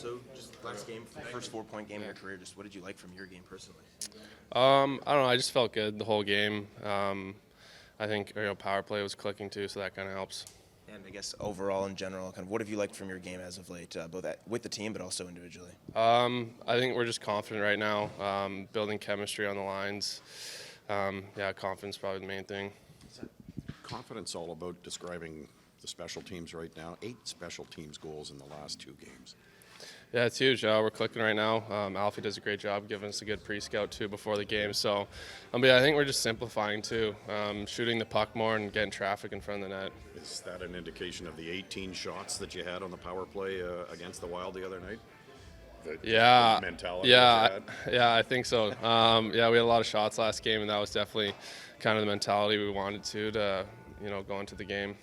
also, just last game, first 4-point game of your career, just what did you like from your game personally? I don't know. I just felt good the whole game. I think power play was clicking too, so that kind of helps. And I guess overall, in general, kind of what have you liked from your game as of late, both with the team but also individually? I think we're just confident right now, building chemistry on the lines. Confidence is probably the main thing. Is that confidence all about describing the special teams right now? 8 special teams goals in the last 2 games. Yeah, it's huge. We're clicking right now. Alfie does a great job giving us a good pre-scout, too, before the game. So, I think we're just simplifying, too, shooting the puck more and getting traffic in front of the net. Is that an indication of the 18 shots that you had on the power play against the Wild the other night? The mentality that you had? I think so. We had a lot of shots last game, and that was definitely kind of the mentality we wanted to go into the game.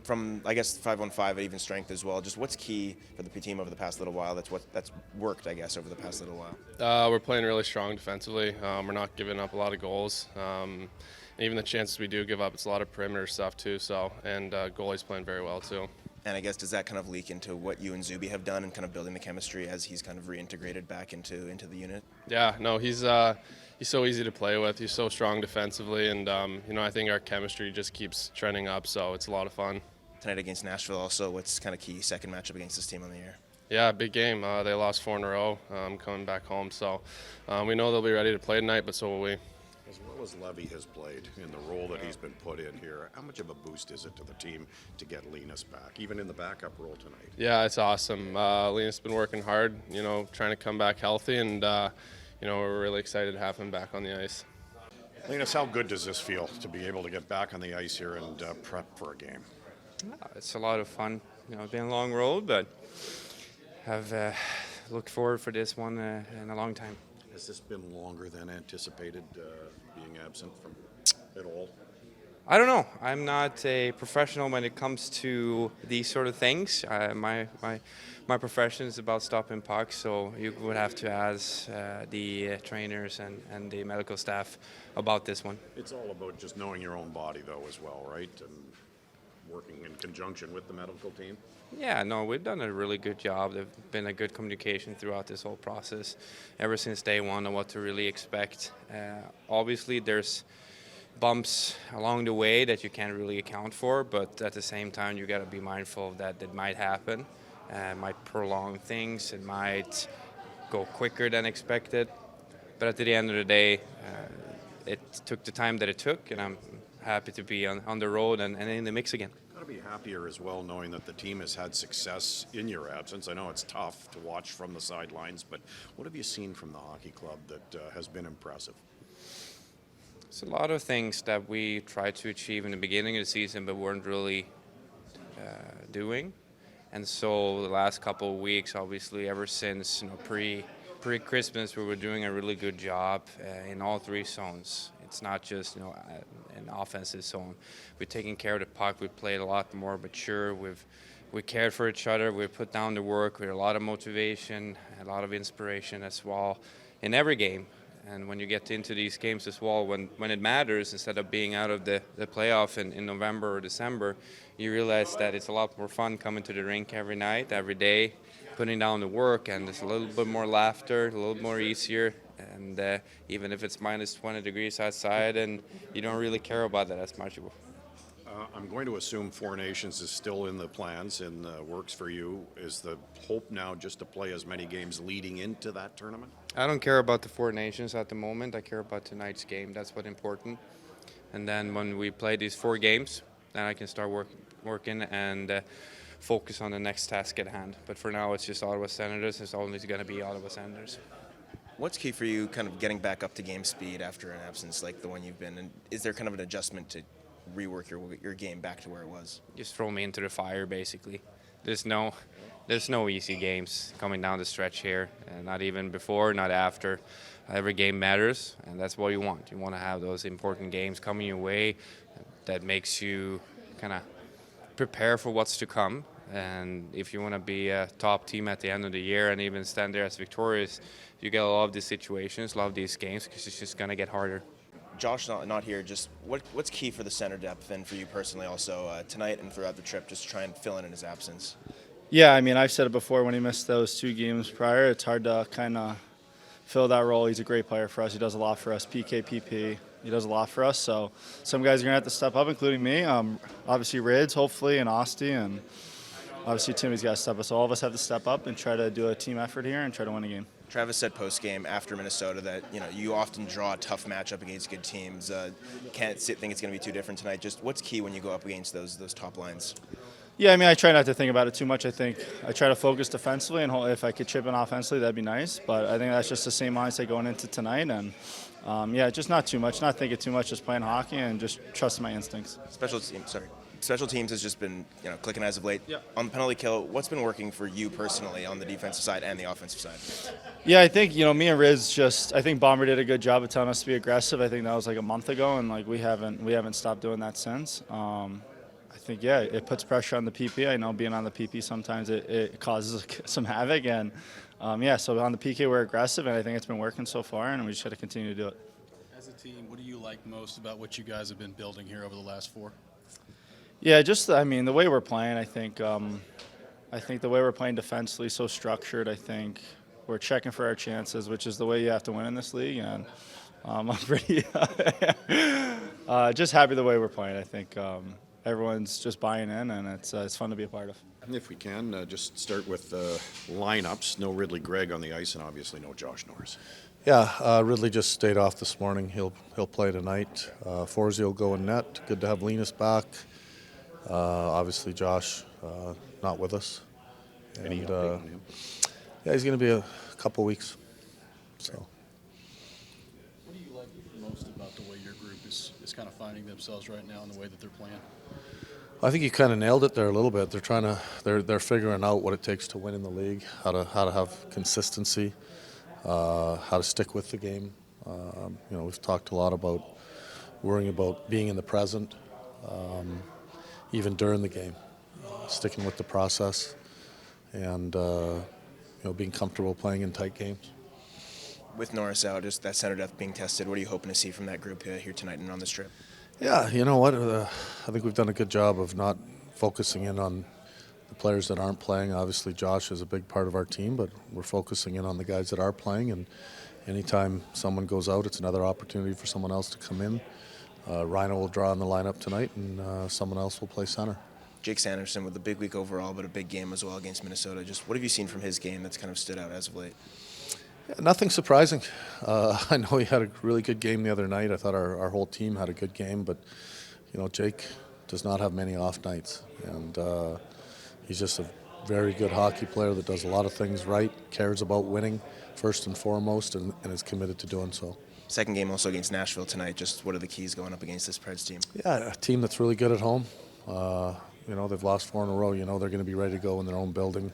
From I guess 5-on-5 even strength as well. Just what's key for the team over the past little while? That's worked, I guess, over the past little while. We're playing really strong defensively. We're not giving up a lot of goals. Even the chances we do give up, it's a lot of perimeter stuff too. So goalie's playing very well too. And I guess does that kind of leak into what you and Zuby have done and kind of building the chemistry as he's kind of reintegrated back into the unit? Yeah, no, he's so easy to play with. He's so strong defensively, and I think our chemistry just keeps trending up. So it's a lot of fun. Tonight against Nashville, also, what's kind of key second matchup against this team on the year? Yeah, big game. They lost 4 in a row coming back home, so we know they'll be ready to play tonight, but so will we. As well as Levy has played in the role that he's been put in here, how much of a boost is it to the team to get Linus back, even in the backup role tonight? Yeah, it's awesome. Linus has been working hard, trying to come back healthy, and we're really excited to have him back on the ice. Linus, how good does this feel to be able to get back on the ice here and prep for a game? It's a lot of fun. It's been a long road, but I've looked forward for this one in a long time. Has this been longer than anticipated, being absent from it all? I don't know. I'm not a professional when it comes to these sort of things. My profession is about stopping pucks, so you would have to ask the trainers and the medical staff about this one. It's all about just knowing your own body, though, as well, right? And working in conjunction with the medical team? Yeah, no, we've done a really good job. There's been a good communication throughout this whole process, ever since day one, on what to really expect. Obviously, there's bumps along the way that you can't really account for, but at the same time, you got to be mindful of that might happen. It might prolong things. It might go quicker than expected. But at the end of the day, it took the time that it took, and I'm happy to be on the road and in the mix again. Got to be happier as well, knowing that the team has had success in your absence. I know it's tough to watch from the sidelines, but what have you seen from the hockey club that has been impressive? It's a lot of things that we tried to achieve in the beginning of the season but weren't really doing. And so the last couple of weeks, obviously, ever since pre-Christmas, we were doing a really good job in all 3 zones. It's not just an offensive zone. We're taking care of the puck. We played a lot more mature. We cared for each other. We put down the work with a lot of motivation, a lot of inspiration as well in every game. And when you get into these games as well, when it matters, instead of being out of the playoff in November or December, you realize that it's a lot more fun coming to the rink every night, every day, putting down the work, and there's a little bit more laughter, a little more easier. And even if it's minus 20 degrees outside, and you don't really care about that as much. I'm going to assume 4 Nations is still in the plans and works for you. Is the hope now just to play as many games leading into that tournament? I don't care about the 4 Nations at the moment. I care about tonight's game. That's what's important. And then when we play these 4 games, then I can start working and focus on the next task at hand. But for now, it's just Ottawa Senators. It's always going to be Ottawa Senators. What's key for you kind of getting back up to game speed after an absence like the one you've been? And is there kind of an adjustment to rework your game back to where it was? Just throw me into the fire, basically. There's no easy games coming down the stretch here, not even before, not after. Every game matters, and that's what you want. You want to have those important games coming your way that makes you kind of prepare for what's to come. And if you want to be a top team at the end of the year and even stand there as victorious, you got to love these situations, love these games, because it's just going to get harder. Josh not here, just what's key for the center depth and for you personally also tonight and throughout the trip, just to try and fill in his absence? Yeah, I mean, I've said it before when he missed those 2 games prior, it's hard to kind of fill that role. He's a great player for us. He does a lot for us. PK, PP, he does a lot for us. So some guys are going to have to step up, including me. Obviously, Rids, hopefully, and Osti, and obviously Timmy's got to step up. So all of us have to step up and try to do a team effort here and try to win a game. Travis said post-game after Minnesota that you often draw a tough matchup against good teams. Can't think it's going to be too different tonight. Just what's key when you go up against those top lines? Yeah, I mean, I try not to think about it too much. I think I try to focus defensively, and if I could chip in offensively, that'd be nice. But I think that's just the same mindset going into tonight. And, just not too much, not thinking too much, just playing hockey and just trusting my instincts. Special teams has just been clicking as of late. Yeah. On the penalty kill, what's been working for you personally on the defensive side and the offensive side? Yeah, I think, me and Riz I think Bomber did a good job of telling us to be aggressive. I think that was like a month ago, and we haven't stopped doing that since. I think, it puts pressure on the PP. I know being on the PP sometimes it causes some havoc. And, so on the PK we're aggressive, and I think it's been working so far, and we just got to continue to do it. As a team, what do you like most about what you guys have been building here over the last 4? Yeah, the way we're playing, I think the way we're playing defensively, so structured, I think we're checking for our chances, which is the way you have to win in this league. And I'm pretty just happy the way we're playing. I think everyone's just buying in, and it's fun to be a part of. And if we can, just start with lineups. No Ridley Gregg on the ice, and obviously no Josh Norris. Yeah, Ridley just stayed off this morning. He'll play tonight. Forsey will go in net. Good to have Linus back. Obviously, Josh not with us. Any update on him? Yeah, he's going to be a couple weeks. So. What do you like most about the way your group is kind of finding themselves right now and the way that they're playing? I think you kind of nailed it there a little bit. They're figuring out what it takes to win in the league, how to have consistency, how to stick with the game. We've talked a lot about worrying about being in the present. Even during the game, sticking with the process, and being comfortable playing in tight games. With Norris out, just that center depth being tested, what are you hoping to see from that group here tonight and on this trip? Yeah, you know what? I think we've done a good job of not focusing in on the players that aren't playing. Obviously, Josh is a big part of our team, but we're focusing in on the guys that are playing. And anytime someone goes out, it's another opportunity for someone else to come in. Rhino will draw in the lineup tonight, and someone else will play center. Jake Sanderson with a big week overall, but a big game as well against Minnesota. Just what have you seen from his game that's kind of stood out as of late? Yeah, nothing surprising. I know he had a really good game the other night. I thought our whole team had a good game, but Jake does not have many off nights, and he's just a very good hockey player that does a lot of things right, cares about winning first and foremost, and is committed to doing so. Second game also against Nashville tonight. Just what are the keys going up against this Preds team? Yeah, a team that's really good at home. They've lost 4 in a row. They're going to be ready to go in their own building.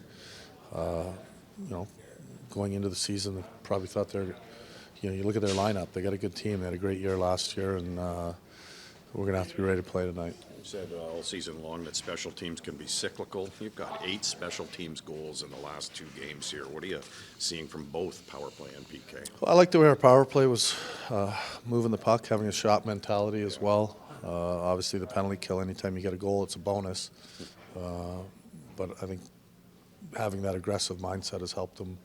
Going into the season, they probably thought you look at their lineup, they got a good team. They had a great year last year, and we're going to have to be ready to play tonight. You said all season long that special teams can be cyclical. You've got 8 special teams goals in the last 2 games here. What are you seeing from both power play and PK? Well, I like the way our power play was moving the puck, having a shot mentality as well. Obviously, the penalty kill, anytime you get a goal, it's a bonus. But I think having that aggressive mindset has helped them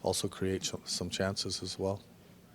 also create some chances as well.